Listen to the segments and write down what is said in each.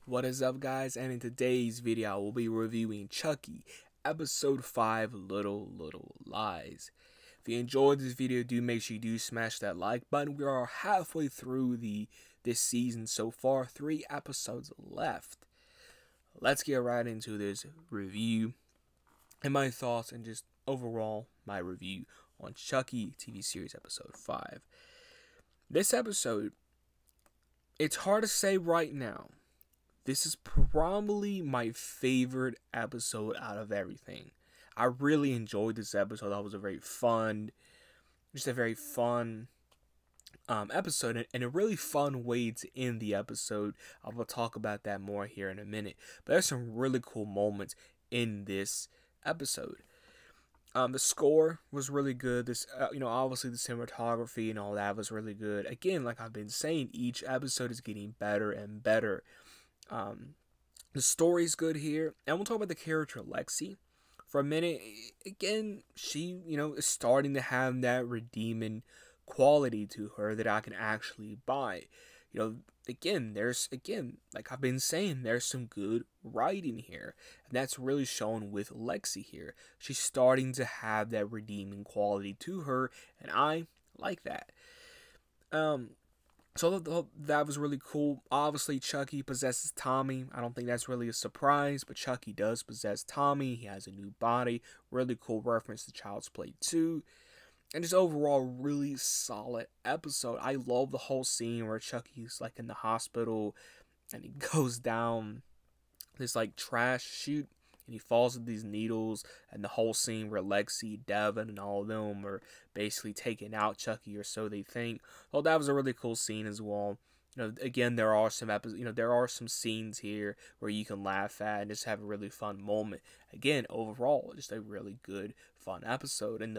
What is up, guys? And in today's video I will be reviewing Chucky episode 5, Little Lies. If you enjoyed this video, do make sure you do smash that like button. We are halfway through this season so far, 3 episodes left. Let's get right into this review and my thoughts and just overall my review on Chucky TV series episode 5. This episode, it's hard to say right now. This is probably my favorite episode out of everything. I really enjoyed this episode. That was a very fun episode, and a really fun way to end the episode. I will talk about that more here in a minute. But there's some really cool moments in this episode. The score was really good. This, obviously the cinematography and all that was really good. Again, like I've been saying, each episode is getting better and better. The story's good here, and we'll talk about the character Lexi for a minute. Again, she, is starting to have that redeeming quality to her that I can actually buy. Like I've been saying, there's some good writing here, and that's really shown with Lexi here. She's starting to have that redeeming quality to her, and I like that. So that was really cool. Obviously, Chucky possesses Tommy. I don't think that's really a surprise, but Chucky does possess Tommy. He has a new body. Really cool reference to Child's Play 2. And just overall, really solid episode. I love the whole scene where Chucky's like in the hospital and he goes down this like trash chute and he falls with these needles, and the whole scene where Lexi, Devin, and all of them are basically taking out Chucky, or so they think. Well, that was a really cool scene as well. Again, there are some scenes here where you can laugh at and just have a really fun moment. Again, overall, just a really good, fun episode. And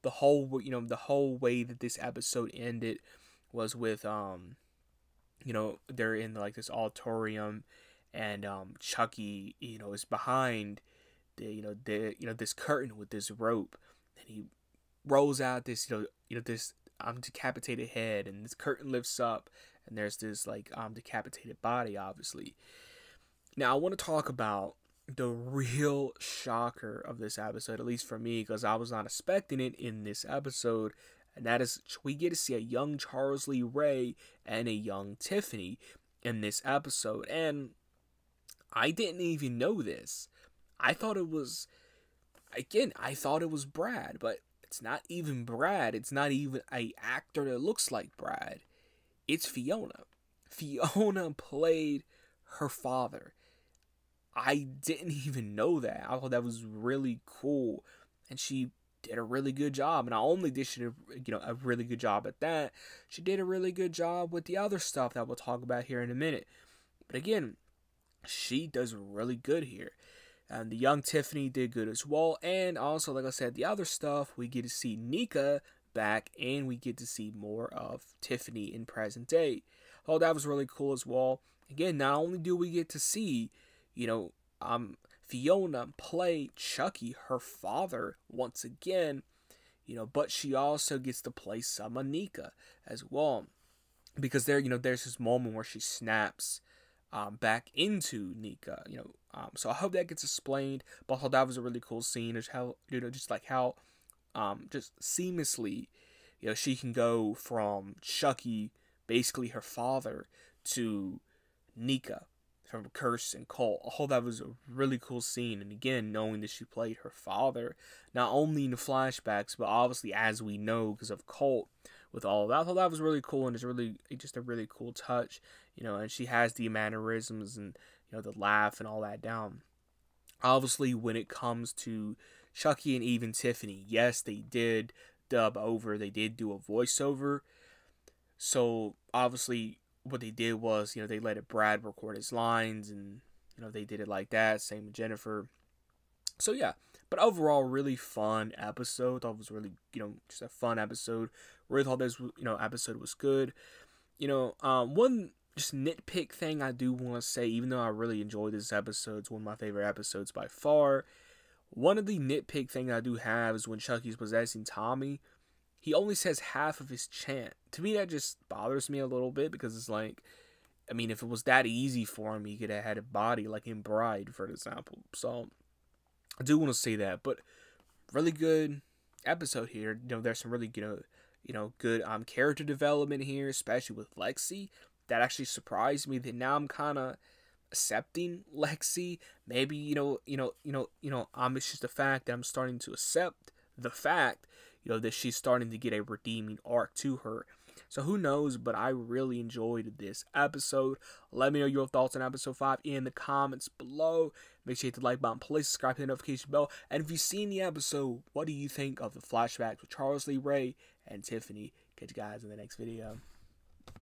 the whole way that this episode ended was with they're in like this auditorium, and Chucky is behind this curtain with this rope, and he rolls out this this decapitated head, and this curtain lifts up, and there's this like decapitated body, obviously. Now I want to talk about the real shocker of this episode, at least for me, because I was not expecting it in this episode, and that is we get to see a young Charles Lee Ray and a young Tiffany in this episode. And I didn't even know this. I thought it was Brad, but it's not even Brad. It's not even an actor that looks like Brad. It's Fiona. Fiona played her father. I didn't even know that. I thought that was really cool, and she did a really good job. And not only did she do a really good job at that, she did a really good job with the other stuff that we'll talk about here in a minute. But again, she does really good here. And the young Tiffany did good as well. And also, like I said, the other stuff, we get to see Nika back, and we get to see more of Tiffany in present day. Oh, that was really cool as well. Again, not only do we get to see, Fiona play Chucky, her father, once again, but she also gets to play some of Nika as well. Because there's this moment where she snaps back into Nika, so I hope that gets explained. But I thought that was a really cool scene, just how just seamlessly, she can go from Chucky, basically her father, to Nika from Curse and Cult. I thought that was a really cool scene, and again, knowing that she played her father, not only in the flashbacks, but obviously as we know because of Cult. With all of that, I thought that was really cool, and it's just a really cool touch, and she has the mannerisms and the laugh and all that down. Obviously, when it comes to Chucky and even Tiffany, yes, they did dub over, they did do a voiceover. So obviously, what they did was they let Brad record his lines, and they did it like that. Same with Jennifer. So yeah. But overall, really fun episode. Thought it was really, just a fun episode. Really thought this, episode was good. One just nitpick thing I do want to say, even though I really enjoyed this episode, it's one of my favorite episodes by far. One of the nitpick thing I do have is when Chucky's possessing Tommy, he only says half of his chant. To me, that just bothers me a little bit, because it's like, I mean, if it was that easy for him, he could have had a body like in Bride, for example. So I do want to say that, but really good episode here. There's some really good character development here, especially with Lexi. That actually surprised me. That now I'm kind of accepting Lexi. Maybe it's just the fact that I'm starting to accept the fact that she's starting to get a redeeming arc to her. So who knows, but I really enjoyed this episode. Let me know your thoughts on episode 5 in the comments below. Make sure you hit the like button, please subscribe to the notification bell. And if you've seen the episode, what do you think of the flashbacks with Charles Lee Ray and Tiffany? Catch you guys in the next video.